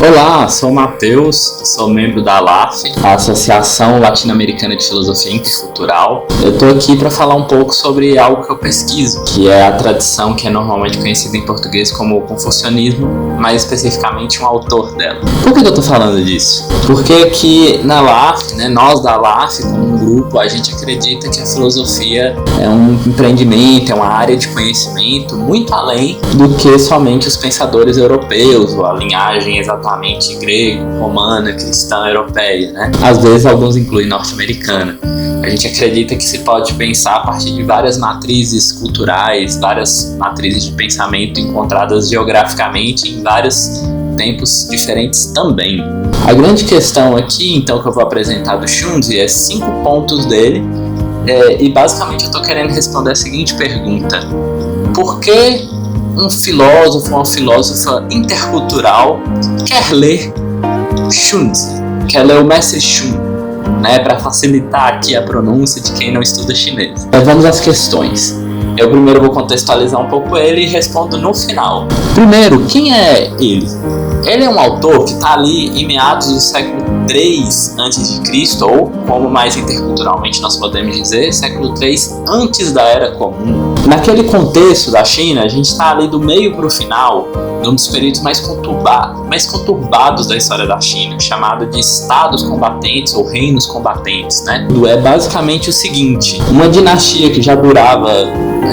Olá, sou o Matheus, sou membro da ALAF, a Associação Latino-Americana de Filosofia Intercultural. Eu estou aqui para falar um pouco sobre algo que eu pesquiso, que é a tradição que é normalmente conhecida em português como o confucionismo, mais especificamente um autor dela. Por que eu estou falando disso? Porque aqui na ALAF, nós da ALAF, como um grupo, a gente acredita que a filosofia é um empreendimento, é uma área de conhecimento muito além do que somente os pensadores europeus, ou a linhagem exatamente grego, romana, cristã, europeia, Às vezes alguns incluem norte-americana. A gente acredita que se pode pensar a partir de várias matrizes culturais, várias matrizes de pensamento encontradas geograficamente em vários tempos diferentes também. A grande questão aqui, então, que eu vou apresentar do Xunzi é 5 pontos dele, e basicamente eu estou querendo responder a seguinte pergunta: por que um filósofo ou uma filósofa intercultural quer ler Xunzi, quer ler o mestre Xun, para facilitar aqui a pronúncia de quem não estuda chinês? Mas vamos às questões. Eu primeiro vou contextualizar um pouco ele e respondo no final. Primeiro, quem é ele? Ele é um autor que está ali em meados do século III a.C., ou, como mais interculturalmente nós podemos dizer, século III antes da Era Comum. Naquele contexto da China, a gente está ali do meio para o final de um dos períodos mais conturbados da história da China, chamado de estados combatentes ou reinos combatentes. É basicamente o seguinte: uma dinastia que já durava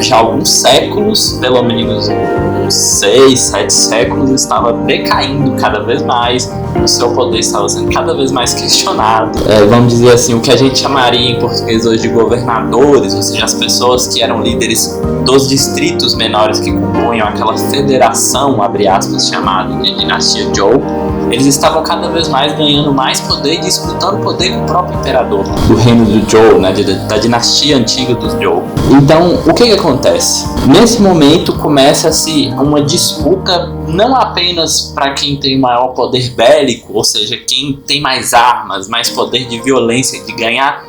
já alguns séculos, pelo menos uns 6, 7 séculos, estava decaindo cada vez mais, o seu poder estava sendo cada vez mais questionado. Vamos dizer assim, o que a gente chamaria em português hoje de governadores, ou seja, as pessoas que eram líderes dos distritos menores que compunham aquela federação, abre aspas, chamada de dinastia Zhou, eles estavam cada vez mais ganhando mais poder e disputando poder com o próprio imperador do reino do Zhou, da dinastia antiga dos Zhou. Então, o que acontece? Nesse momento começa-se uma disputa não apenas para quem tem maior poder bélico, ou seja, quem tem mais armas, mais poder de violência, de ganhar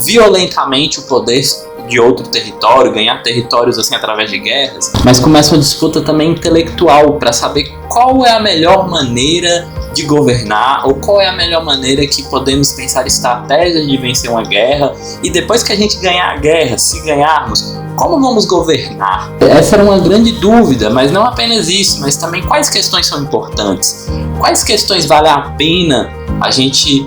violentamente o poder de outro território, ganhar territórios assim através de guerras, mas começa uma disputa também intelectual para saber qual é a melhor maneira de governar, ou qual é a melhor maneira que podemos pensar estratégias de vencer uma guerra, e depois que a gente ganhar a guerra, se ganharmos, como vamos governar? Essa era uma grande dúvida, mas não apenas isso, mas também quais questões são importantes, quais questões vale a pena a gente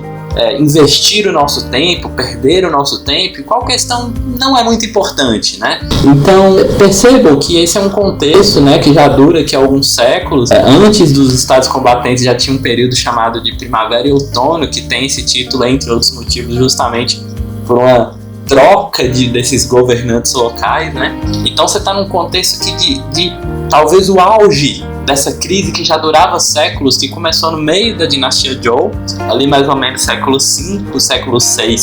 investir o nosso tempo, perder o nosso tempo, e qual questão não é muito importante, Então, percebam que esse é um contexto, que já dura aqui alguns séculos. Antes dos estados combatentes já tinha um período chamado de Primavera e Outono, que tem esse título, entre outros motivos, justamente por uma troca desses governantes locais, Então você está num contexto aqui de talvez o auge dessa crise que já durava séculos, que começou no meio da dinastia Zhou, ali mais ou menos século V, século VI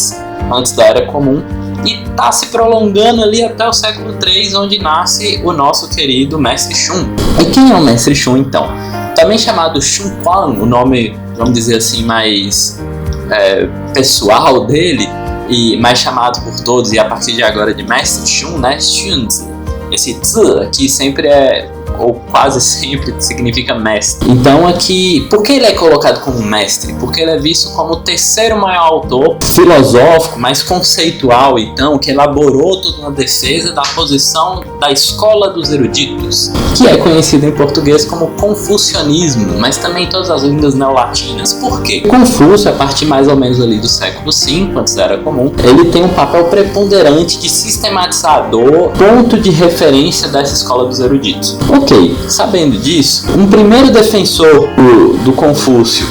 antes da Era Comum, e está se prolongando ali até o século III, onde nasce o nosso querido mestre Xun. E quem é o mestre Xun, então? Também chamado Xun Quan, o nome, vamos dizer assim, mais pessoal dele, e mais chamado por todos, e a partir de agora de mestre Xun, Xunzi. Esse zi aqui sempre ou quase sempre significa mestre. Então aqui, por que ele é colocado como mestre? Porque ele é visto como o terceiro maior autor filosófico, mais conceitual, então, que elaborou toda uma defesa da posição da escola dos eruditos, que é conhecida em português como confucionismo, mas também em todas as línguas neolatinas. Por quê? Confúcio, a partir mais ou menos ali do século V, antes da Era Comum, ele tem um papel preponderante de sistematizador, ponto de referência dessa escola dos eruditos. Ok, sabendo disso, um primeiro defensor do Confúcio,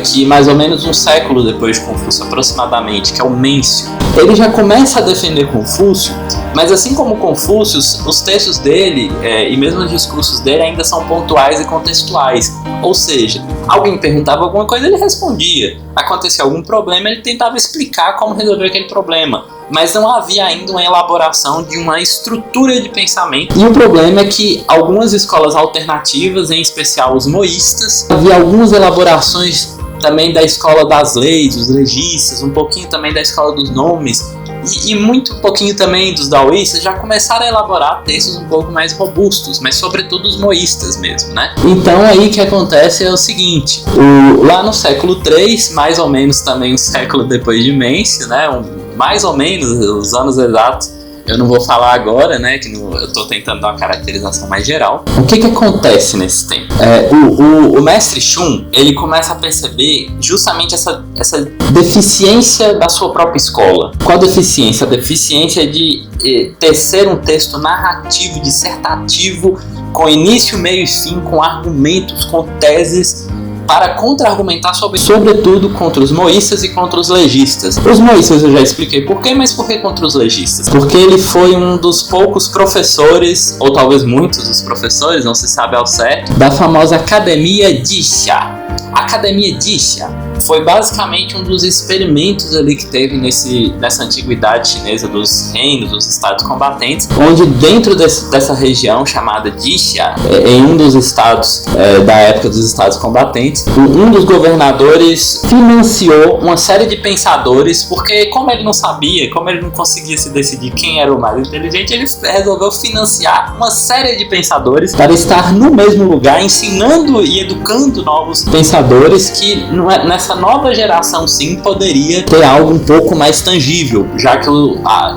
que mais ou menos um século depois de Confúcio aproximadamente, que é o Mêncio, ele já começa a defender Confúcio, mas assim como Confúcio, os textos dele e mesmo os discursos dele ainda são pontuais e contextuais, ou seja, alguém perguntava alguma coisa, ele respondia, acontecia algum problema, ele tentava explicar como resolver aquele problema, mas não havia ainda uma elaboração de uma estrutura de pensamento. E o problema é que algumas escolas alternativas, em especial os moístas, havia algumas elaborações também da escola das leis, os legistas, um pouquinho também da escola dos nomes, E muito pouquinho também dos daoístas já começaram a elaborar textos um pouco mais robustos, mas sobretudo os moístas mesmo, né? Então aí o que acontece é o seguinte, lá no século III, mais ou menos também um século depois de Mêncio, né? Mais ou menos, os anos exatos eu não vou falar agora, né, que eu estou tentando dar uma caracterização mais geral. O que acontece nesse tempo? O mestre Shun, ele começa a perceber justamente essa deficiência da sua própria escola. Qual a deficiência? A deficiência de tecer um texto narrativo, dissertativo, com início, meio e fim, com argumentos, com teses, para contra-argumentar sobretudo contra os moístas e contra os legistas. Os moístas eu já expliquei por quê, mas por que contra os legistas? Porque ele foi um dos poucos professores, ou talvez muitos dos professores, não se sabe ao certo, da famosa Academia Dixia. A Academia Dixia foi basicamente um dos experimentos ali que teve nessa antiguidade chinesa dos reinos, dos estados combatentes, onde dentro dessa região chamada Dixia, em um dos estados da época dos estados combatentes, um dos governadores financiou uma série de pensadores, porque como ele não sabia, como ele não conseguia se decidir quem era o mais inteligente, ele resolveu financiar uma série de pensadores para estar no mesmo lugar, ensinando e educando novos pensadores que nessa nova geração sim poderia ter algo um pouco mais tangível, já que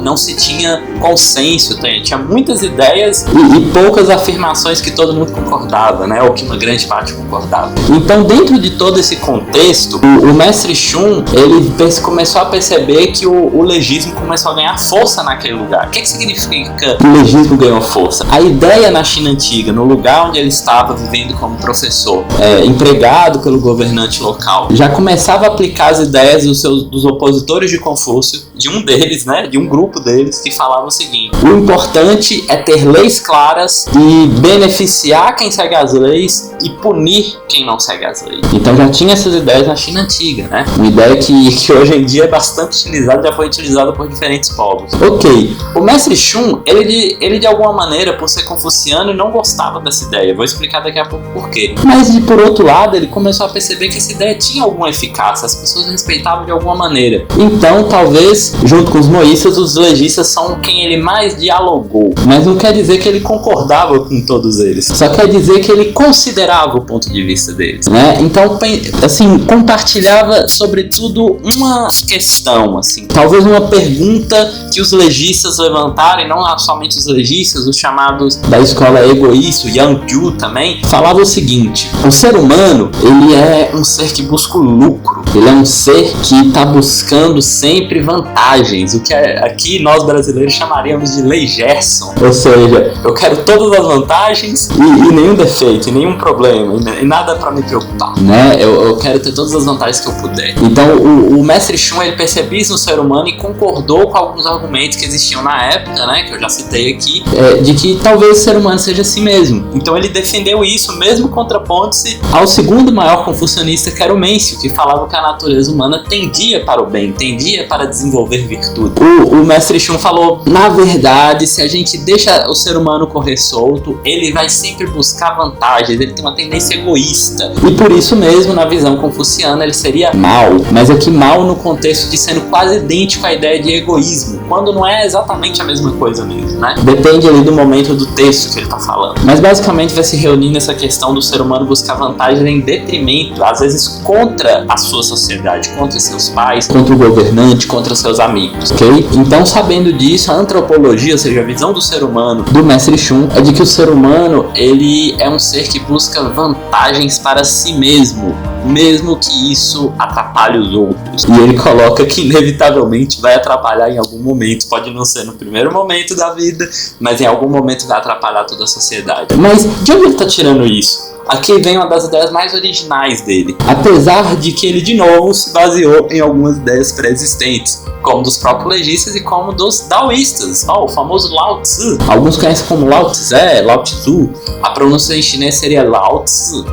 não se tinha consenso, tinha muitas ideias e poucas afirmações que todo mundo concordava, né, ou que uma grande parte concordava. Então, dentro de todo esse contexto, o mestre Shun, ele começou a perceber que o legismo começou a ganhar força naquele lugar. O que significa que o legismo ganhou força? A ideia na China antiga, no lugar onde ele estava vivendo como professor, empregado pelo governante local, já começava a aplicar as ideias dos opositores de Confúcio, de um deles, né, de um grupo deles, que falava o seguinte: o importante é ter leis claras e beneficiar quem segue as leis e punir quem não segue as leis. Então já tinha essas ideias na China antiga, né? Uma ideia que hoje em dia é bastante utilizada, já foi utilizada por diferentes povos. Ok, o mestre Shun, ele de alguma maneira, por ser confuciano, não gostava dessa ideia. Vou explicar daqui a pouco por quê. Mas por outro lado, ele começou a perceber que essa ideia tinha alguma eficácia, as pessoas respeitavam de alguma maneira. Então, talvez, junto com os moístas, os legistas são quem ele mais dialogou. Mas não quer dizer que ele concordava com todos eles. Só quer dizer que ele considerava o ponto de vista deles, né? Então, assim, compartilhava sobretudo uma questão, assim, talvez uma pergunta que os legistas levantaram, e não somente os legistas, os chamados da escola egoísta, o Yang também, falava o seguinte: o ser humano, ele é um ser que busca o lucro, ele é um ser que está buscando sempre vantagens, o que aqui nós brasileiros chamaríamos de lei Gerson, ou seja, eu quero todas as vantagens e nenhum defeito, e nenhum problema, e nada para me preocupar, né? Eu quero ter todas as vantagens que eu puder. Então o mestre Shun, ele percebeu isso no ser humano e concordou com alguns argumentos que existiam na época, né, que eu já citei aqui, de que talvez o ser humano seja assim mesmo. Então ele defendeu isso, mesmo contrapondo-se ao segundo maior confucionista, que era o Mêncio, que falava que a natureza humana tendia para o bem, tendia para desenvolver virtude. O mestre Shun falou: na verdade, se a gente deixa o ser humano correr solto, ele vai sempre buscar vantagens, ele tem uma tendência egoísta, e por isso mesmo, na visão confuciana, ele seria mal, mas aqui mal no contexto de sendo quase idêntico à ideia de egoísmo, quando não é exatamente a mesma coisa mesmo, né? Depende ali do momento do texto que ele está falando, mas basicamente vai se reunir nessa questão do ser humano buscar vantagem em detrimento, às vezes contra a sua sociedade, contra seus pais, contra o governante, contra seus amigos, ok? Então, sabendo disso, a antropologia, ou seja, a visão do ser humano do mestre Shun, é de que o ser humano, ele é um ser que busca vantagens para si mesmo, mesmo que isso atrapalhe os outros. E ele coloca que inevitavelmente vai atrapalhar em algum momento, pode não ser no primeiro momento da vida, mas em algum momento vai atrapalhar toda a sociedade. Mas de onde ele está tirando isso? Aqui vem uma das ideias mais originais dele, apesar de que ele de novo se baseou em algumas ideias pré-existentes, como dos próprios legistas e como dos daoístas, o famoso Lao Tzu. Alguns conhecem como Lao Tse, Lao Tzu, a pronúncia em chinês seria Lao Tzu.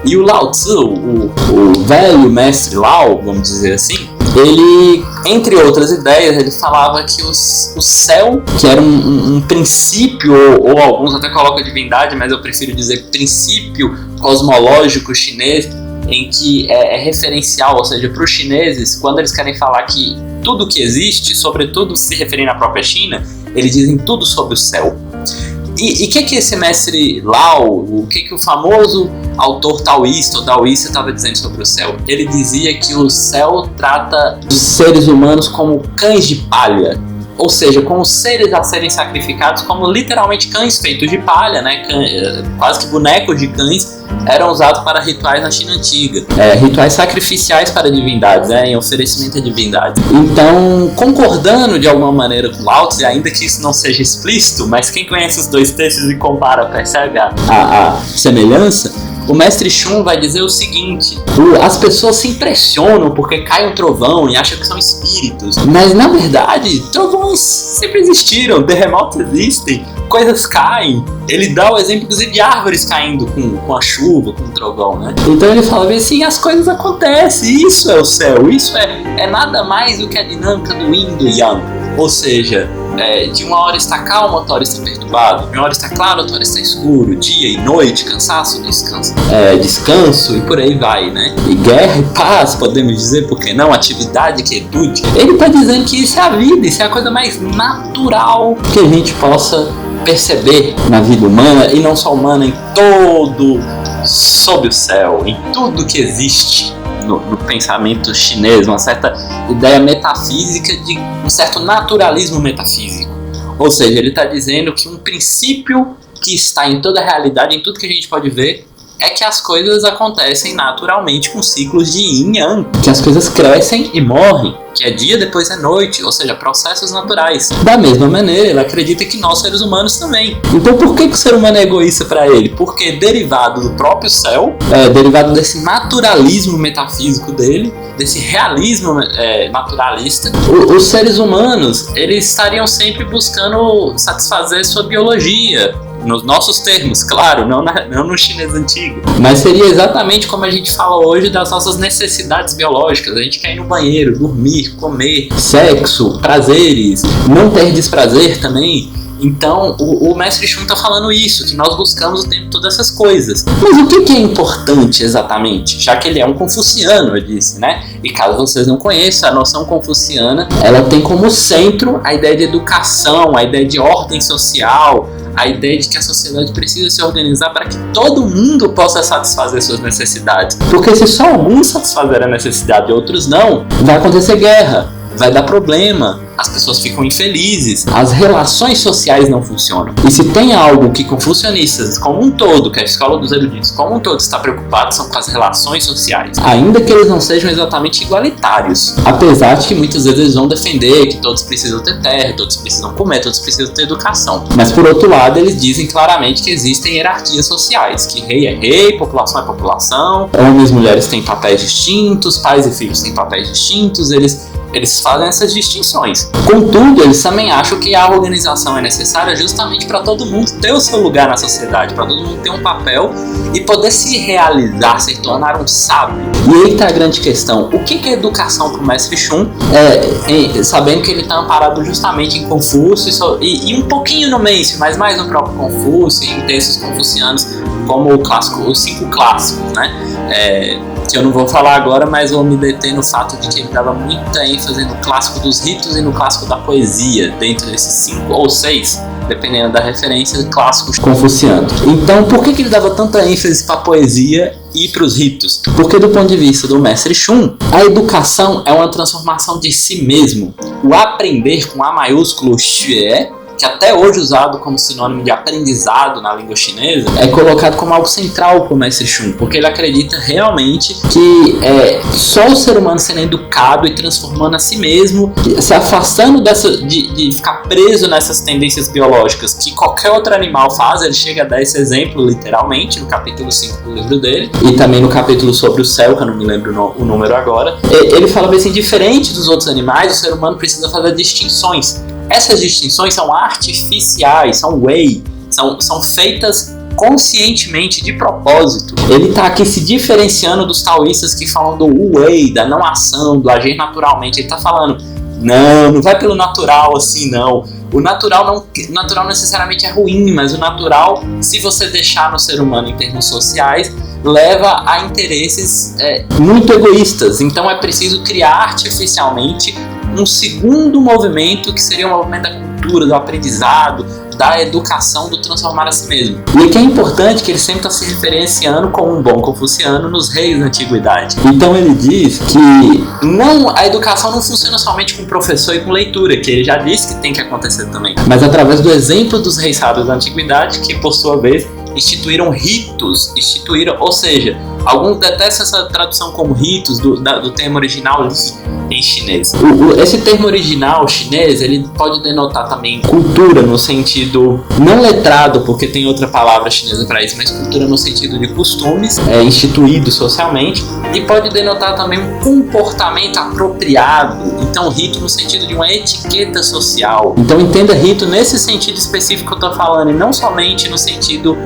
E o Lao Tzu, o velho mestre Lao, vamos dizer assim, ele, entre outras ideias, ele falava que o céu, que era um princípio, ou alguns até colocam divindade, mas eu prefiro dizer princípio cosmológico chinês, em que é referencial, ou seja, para os chineses, quando eles querem falar que tudo que existe, sobretudo se referindo à própria China, eles dizem tudo sobre o céu. E o que esse mestre Lao, o que o famoso autor taoísta ou daoísta estava dizendo sobre o céu? Ele dizia que o céu trata os seres humanos como cães de palha. Ou seja, com os seres a serem sacrificados como literalmente cães feitos de palha, né? Quase que bonecos de cães eram usados para rituais na China antiga. Rituais sacrificiais para divindades, em oferecimento a divindades. Então, concordando de alguma maneira com Lao Tse, ainda que isso não seja explícito, mas quem conhece os dois textos e compara percebe a semelhança. O mestre Shun vai dizer o seguinte: as pessoas se impressionam porque cai um trovão e acham que são espíritos, mas na verdade trovões sempre existiram, terremotos existem, coisas caem. Ele dá o exemplo inclusive de árvores caindo com a chuva, com o trovão, né? Então ele fala assim, as coisas acontecem, isso é o céu, isso é nada mais do que a dinâmica do yin e do yang, ou seja, de uma hora está calmo, outra hora está perturbado, de uma hora está claro, outra hora está escuro, dia e noite, cansaço, descanso e por aí vai, né? E guerra e paz, podemos dizer, por que não? Atividade, quietude. Ele está dizendo que isso é a vida, isso é a coisa mais natural que a gente possa perceber na vida humana, e não só humana, em todo, sob o céu, em tudo que existe. No pensamento chinês, uma certa ideia metafísica de um certo naturalismo metafísico. Ou seja, ele está dizendo que um princípio que está em toda a realidade, em tudo que a gente pode ver, é que as coisas acontecem naturalmente com ciclos de yin e yang, que as coisas crescem e morrem, que é dia depois é noite, ou seja, processos naturais. Da mesma maneira, ele acredita que nós seres humanos também. Então por que o ser humano é egoísta para ele? Porque derivado do próprio céu, derivado desse naturalismo metafísico dele, desse realismo naturalista, os seres humanos, eles estariam sempre buscando satisfazer sua biologia, nos nossos termos, claro, não no chinês antigo. Mas seria exatamente como a gente fala hoje das nossas necessidades biológicas. A gente quer ir no banheiro, dormir, comer, sexo, prazeres, não ter desprazer também. Então, o mestre Shun está falando isso, que nós buscamos o tempo todo essas coisas. Mas o que é importante exatamente? Já que ele é um confuciano, eu disse, né? E caso vocês não conheçam, a noção confuciana, ela tem como centro a ideia de educação, a ideia de ordem social, a ideia de que a sociedade precisa se organizar para que todo mundo possa satisfazer suas necessidades. Porque se só alguns satisfazer a necessidade e outros não, vai acontecer guerra, vai dar problema, as pessoas ficam infelizes, as relações sociais não funcionam. E se tem algo que confucionistas como um todo, que a escola dos eruditos como um todo está preocupado, são com as relações sociais. Ainda que eles não sejam exatamente igualitários. Apesar de que muitas vezes eles vão defender que todos precisam ter terra, todos precisam comer, todos precisam ter educação. Mas por outro lado, eles dizem claramente que existem hierarquias sociais, que rei é rei, população é população, homens e mulheres têm papéis distintos, pais e filhos têm papéis distintos, eles fazem essas distinções. Contudo, eles também acham que a organização é necessária justamente para todo mundo ter o seu lugar na sociedade, para todo mundo ter um papel e poder se realizar, se tornar um sábio. E aí está a grande questão. O que é educação para o mestre Shun? Sabendo que ele está amparado justamente em Confúcio e um pouquinho no Mêncio, mas mais no próprio Confúcio, em textos confucianos como os 5 clássicos, né? Que eu não vou falar agora, mas vou me deter no fato de que ele dava muita ênfase no clássico dos ritos e no clássico da poesia, dentro desses 5 ou 6, dependendo da referência, clássicos confucianos. Então, por que ele dava tanta ênfase para a poesia e para os ritos? Porque do ponto de vista do mestre Shun, a educação é uma transformação de si mesmo. O aprender com A maiúsculo xue, que até hoje usado como sinônimo de aprendizado na língua chinesa, é colocado como algo central para o mestre Shun, porque ele acredita realmente que só o ser humano sendo educado e transformando a si mesmo, se afastando de ficar preso nessas tendências biológicas que qualquer outro animal faz. Ele chega a dar esse exemplo literalmente no capítulo 5 do livro dele, e também no capítulo sobre o céu, que eu não me lembro o número agora. Ele fala assim, diferente dos outros animais, o ser humano precisa fazer distinções. Essas distinções são artificiais, são são feitas conscientemente, de propósito. Ele está aqui se diferenciando dos taoístas que falam do wei, da não ação, do agir naturalmente. Ele está falando, não vai pelo natural assim, não. O natural não necessariamente é ruim, mas o natural, se você deixar no ser humano em termos sociais, leva a interesses muito egoístas. Então é preciso criar artificialmente um segundo movimento que seria um movimento da cultura, do aprendizado, da educação, do transformar a si mesmo. E aqui é importante que ele sempre está se referenciando como um bom confuciano nos reis da antiguidade. Então ele diz que a educação não funciona somente com professor e com leitura, que ele já disse que tem que acontecer também, mas através do exemplo dos reis sábios da antiguidade, que por sua vez instituíram ritos, ou seja, alguns detestam essa tradução como ritos do termo original li em chinês. Esse termo original chinês, ele pode denotar também cultura no sentido não letrado, porque tem outra palavra chinesa para isso, mas cultura no sentido de costumes instituídos socialmente, e pode denotar também um comportamento apropriado. Então rito no sentido de uma etiqueta social. Então entenda rito nesse sentido específico que eu estou falando, e não somente no sentido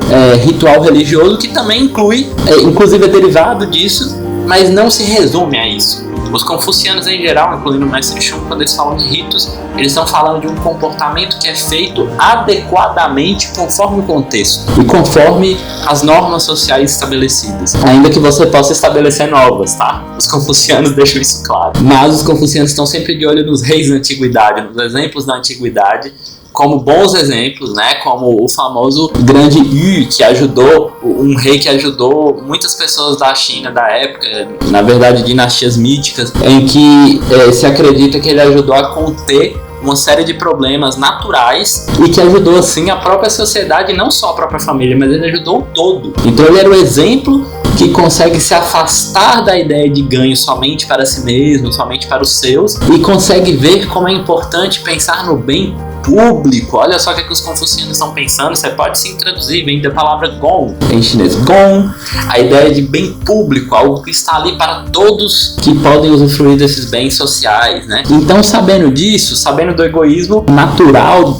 ritual religioso, que também inclusive é derivado disso, mas não se resume a isso. Os confucianos em geral, incluindo o Mestre Shun, quando eles falam de ritos, eles estão falando de um comportamento que é feito adequadamente conforme o contexto e conforme as normas sociais estabelecidas, ainda que você possa estabelecer novas, tá? Os confucianos deixam isso claro. Mas os confucianos estão sempre de olho nos reis da antiguidade, nos exemplos da antiguidade, como bons exemplos, né? Como o famoso grande Yu, que ajudou, um rei que ajudou muitas pessoas da China da época, na verdade dinastias míticas, em que se acredita que ele ajudou a conter uma série de problemas naturais e que ajudou assim a própria sociedade, não só a própria família, mas ele ajudou o todo. Então ele era o exemplo que consegue se afastar da ideia de ganho somente para si mesmo, somente para os seus, e consegue ver como é importante pensar no bem público. Olha só o que os confucianos estão pensando. Você pode se traduzir, vem da palavra gong em chinês. Gong, a ideia de bem público, algo que está ali para todos que podem usufruir desses bens sociais, né? Então, sabendo disso, sabendo do egoísmo natural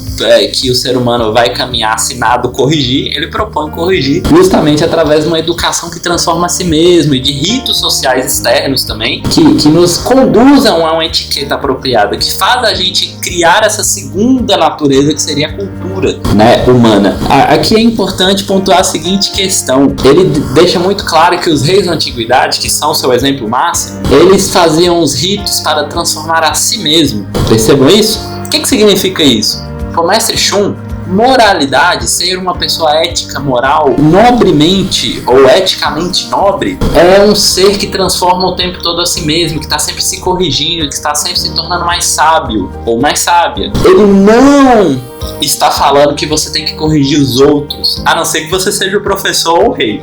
que o ser humano vai caminhar se nada corrigir, ele propõe corrigir justamente através de uma educação que transforma a si mesmo e de ritos sociais externos também, que nos conduzam a uma etiqueta apropriada, que faz a gente criar essa segunda natureza que seria a cultura, né, humana. Aqui é importante pontuar a seguinte questão. Ele deixa muito claro que os reis da antiguidade, que são seu exemplo máximo, eles faziam os ritos para transformar a si mesmo. Percebam isso? O que significa isso? Para o Mestre Shun, moralidade, ser uma pessoa ética, moral, nobremente ou eticamente nobre, é um ser que transforma o tempo todo a si mesmo, que está sempre se corrigindo, que está sempre se tornando mais sábio ou mais sábia. Ele não está falando que você tem que corrigir os outros, a não ser que você seja o professor ou o rei,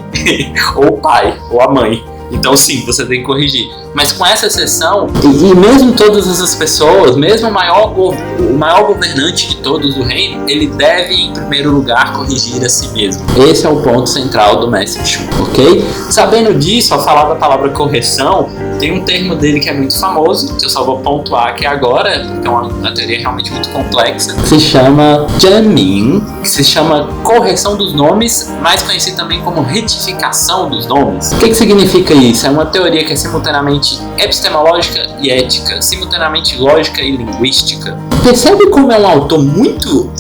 ou o pai, ou a mãe. Então sim, você tem que corrigir. Mas com essa exceção, e mesmo todas essas pessoas, mesmo o maior governante de todos do reino, ele deve em primeiro lugar corrigir a si mesmo. Esse é o ponto central do Mestre Shun, ok? Sabendo disso, ao falar da palavra correção, tem um termo dele que é muito famoso, que eu só vou pontuar aqui agora, porque é uma teoria realmente muito complexa, que se chama Zhenmin, que se chama correção dos nomes, mais conhecido também como retificação dos nomes. O que significa isso? É uma teoria que é simultaneamente epistemológica e ética, simultaneamente lógica e linguística. Percebe como é um autor muito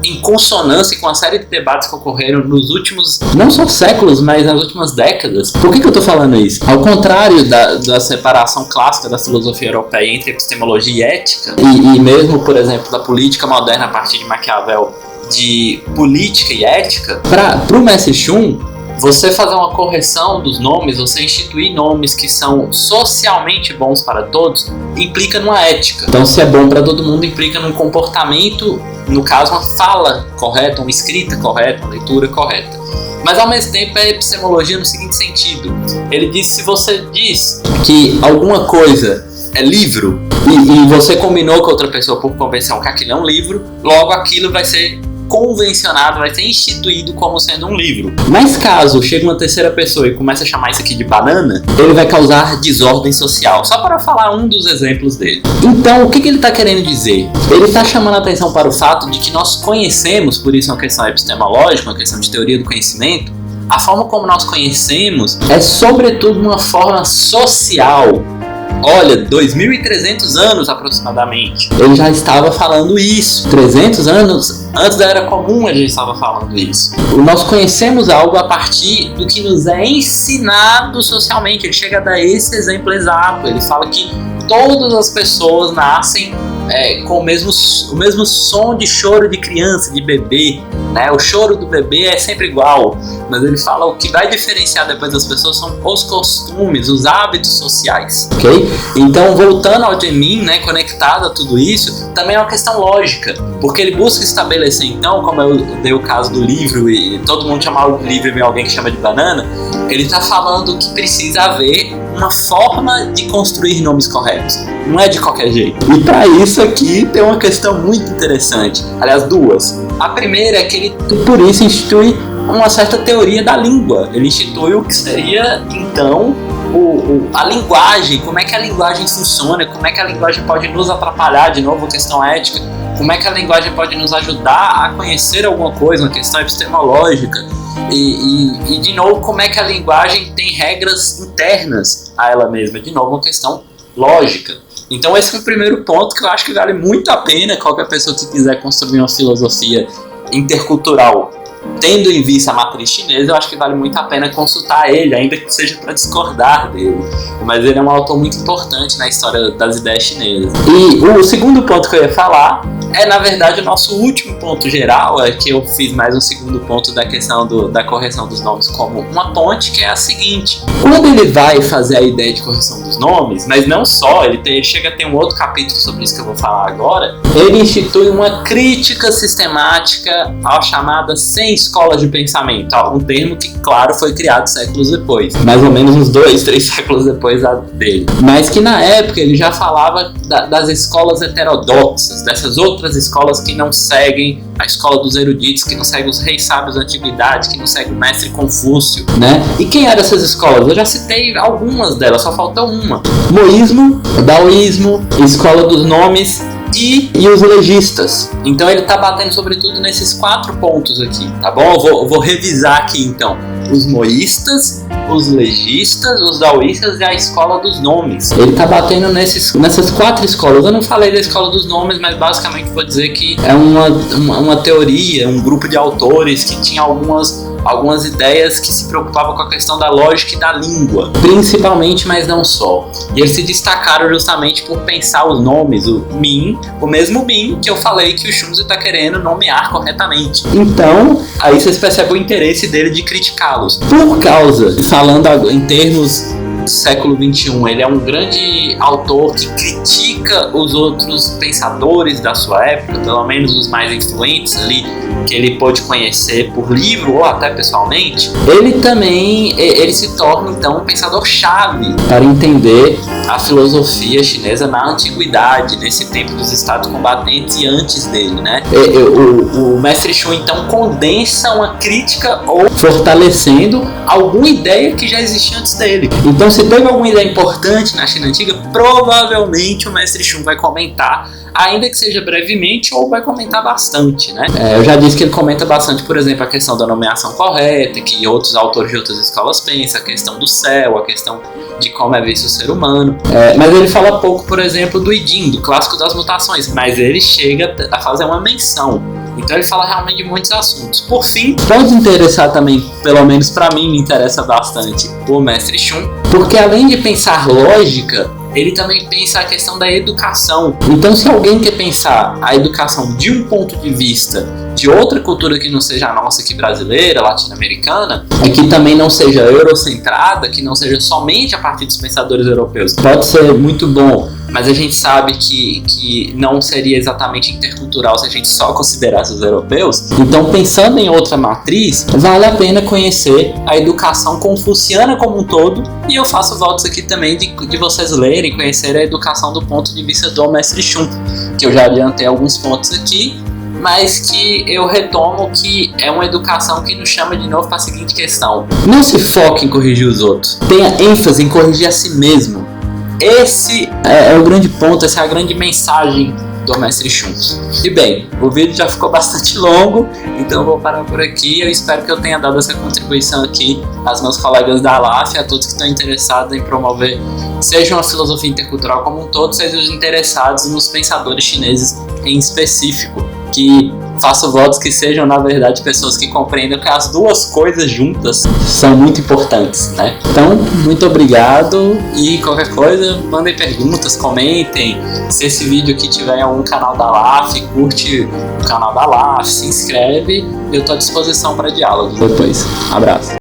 em consonância com a série de debates que ocorreram nos últimos, não só séculos, mas nas últimas décadas. Por que eu estou falando isso? Ao contrário da separação clássica da filosofia europeia entre epistemologia e ética, e mesmo, por exemplo, da política moderna a partir de Maquiavel, de política e ética, para o Mestre Shun, você fazer uma correção dos nomes, você instituir nomes que são socialmente bons para todos, implica numa ética. Então, se é bom para todo mundo, implica num comportamento, no caso, uma fala correta, uma escrita correta, uma leitura correta. Mas, ao mesmo tempo, é epistemologia no seguinte sentido. Ele diz, se você diz que alguma coisa é livro, e você combinou com outra pessoa por convenção que aquilo é um livro, logo aquilo vai ser convencionado, vai ser instituído como sendo um livro. Mas caso chegue uma terceira pessoa e comece a chamar isso aqui de banana, ele vai causar desordem social. Só para falar um dos exemplos dele. Então, o que ele está querendo dizer? Ele está chamando a atenção para o fato de que nós conhecemos, por isso é uma questão epistemológica, uma questão de teoria do conhecimento, a forma como nós conhecemos é sobretudo uma forma social, Olha, 2.300 anos aproximadamente, ele já estava falando isso. 300 anos antes da Era Comum ele já estava falando isso. Nós conhecemos algo a partir do que nos é ensinado socialmente. Ele chega a dar esse exemplo exato. Ele fala que todas as pessoas nascem com o mesmo som de choro de criança, de bebê, né? O choro do bebê é sempre igual, mas ele fala o que vai diferenciar depois das pessoas são os costumes, os hábitos sociais, ok? Então, voltando ao Jaemin, né, conectado a tudo isso, também é uma questão lógica, porque ele busca estabelecer, então, como eu dei o caso do livro e todo mundo chamava o livro e alguém que chama de banana, ele está falando que precisa haver uma forma de construir nomes corretos, não é de qualquer jeito. E para isso aqui tem uma questão muito interessante, aliás, duas. A primeira é que ele, por isso, institui uma certa teoria da língua. Ele institui o que seria, então, a linguagem, como é que a linguagem funciona, como é que a linguagem pode nos atrapalhar, de novo, a questão ética, como é que a linguagem pode nos ajudar a conhecer alguma coisa, uma questão epistemológica. E de novo, como é que a linguagem tem regras internas a ela mesma, de novo, uma questão lógica. Então esse é o primeiro ponto que eu acho que vale muito a pena qualquer pessoa que quiser construir uma filosofia intercultural tendo em vista a matriz chinesa. Eu acho que vale muito a pena consultar ele, ainda que seja para discordar dele, mas ele é um autor muito importante na história das ideias chinesas. E o segundo ponto que eu ia falar é, na verdade, o nosso último ponto geral, é que eu fiz mais um segundo ponto da questão da correção dos nomes como uma ponte, que é a seguinte: quando ele vai fazer a ideia de correção dos nomes, mas não só, ele chega a ter um outro capítulo sobre isso que eu vou falar agora, ele institui uma crítica sistemática às chamadas 100 escolas de pensamento, um termo que, claro, foi criado séculos depois, mais ou menos uns 2, 3 séculos depois dele, mas que na época ele já falava das escolas heterodoxas, dessas outras escolas que não seguem a escola dos eruditos, que não seguem os reis sábios da antiguidade, que não seguem o mestre Confúcio, né? E quem eram essas escolas? Eu já citei algumas delas, só falta uma: moísmo, daoísmo, escola dos nomes e os legistas. Então ele está batendo sobretudo nesses 4 pontos aqui, tá bom? Eu vou revisar aqui então: os moístas, os legistas, os daoístas e a escola dos nomes. Ele está batendo nessas 4 escolas. Eu não falei da escola dos nomes, mas basicamente vou dizer que é uma teoria, um grupo de autores que tinha algumas ideias que se preocupavam com a questão da lógica e da língua, principalmente, mas não só. E eles se destacaram justamente por pensar os nomes, o mesmo Min que eu falei que o Xunzi está querendo nomear corretamente. Então, aí vocês percebem o interesse dele de criticá-los. Por causa, falando em termos do século XXI, ele é um grande autor que critica os outros pensadores da sua época, pelo menos os mais influentes ali, que ele pôde conhecer por livro ou até pessoalmente. Ele se torna então um pensador-chave para entender a filosofia chinesa na antiguidade, nesse tempo dos estados combatentes e antes dele, né? O mestre Xun então condensa uma crítica ou fortalecendo alguma ideia que já existia antes dele. Então, se teve alguma ideia importante na China antiga, provavelmente o mestre Xun vai comentar, ainda que seja brevemente, ou vai comentar bastante, né? Eu já disse que ele comenta bastante, por exemplo, a questão da nomeação correta, que outros autores de outras escolas pensam, a questão do céu, a questão de como é visto o ser humano. Mas ele fala pouco, por exemplo, do I Ching, do clássico das mutações, mas ele chega a fazer uma menção. Então ele fala realmente de muitos assuntos. Por fim, pode interessar também, pelo menos para mim me interessa bastante, o mestre Xun, porque além de pensar lógica, ele também pensa a questão da educação. Então, se alguém quer pensar a educação de um ponto de vista de outra cultura que não seja a nossa aqui brasileira, latino-americana, e que também não seja eurocentrada, que não seja somente a partir dos pensadores europeus, pode ser muito bom, mas a gente sabe que não seria exatamente intercultural se a gente só considerasse os europeus. Então, pensando em outra matriz, vale a pena conhecer a educação confuciana como um todo, e eu faço votos aqui também de vocês lerem, conhecer a educação do ponto de vista do mestre Xun, que eu já adiantei alguns pontos aqui, mas que eu retomo que é uma educação que nos chama de novo para a seguinte questão: não se foque em corrigir os outros, tenha ênfase em corrigir a si mesmo. Esse é o grande ponto, essa é a grande mensagem do Mestre Shun. E bem, o vídeo já ficou bastante longo, então eu vou parar por aqui. Eu espero que eu tenha dado essa contribuição aqui aos meus colegas da LAF, a todos que estão interessados em promover, seja uma filosofia intercultural como um todo, sejam os interessados nos pensadores chineses em específico, que faço votos que sejam, na verdade, pessoas que compreendam que as duas coisas juntas são muito importantes, né? Então, muito obrigado e qualquer coisa, mandem perguntas, comentem. Se esse vídeo aqui tiver em algum canal da LAF, curte o canal da LAF, se inscreve. Eu estou à disposição para diálogo depois. Abraço.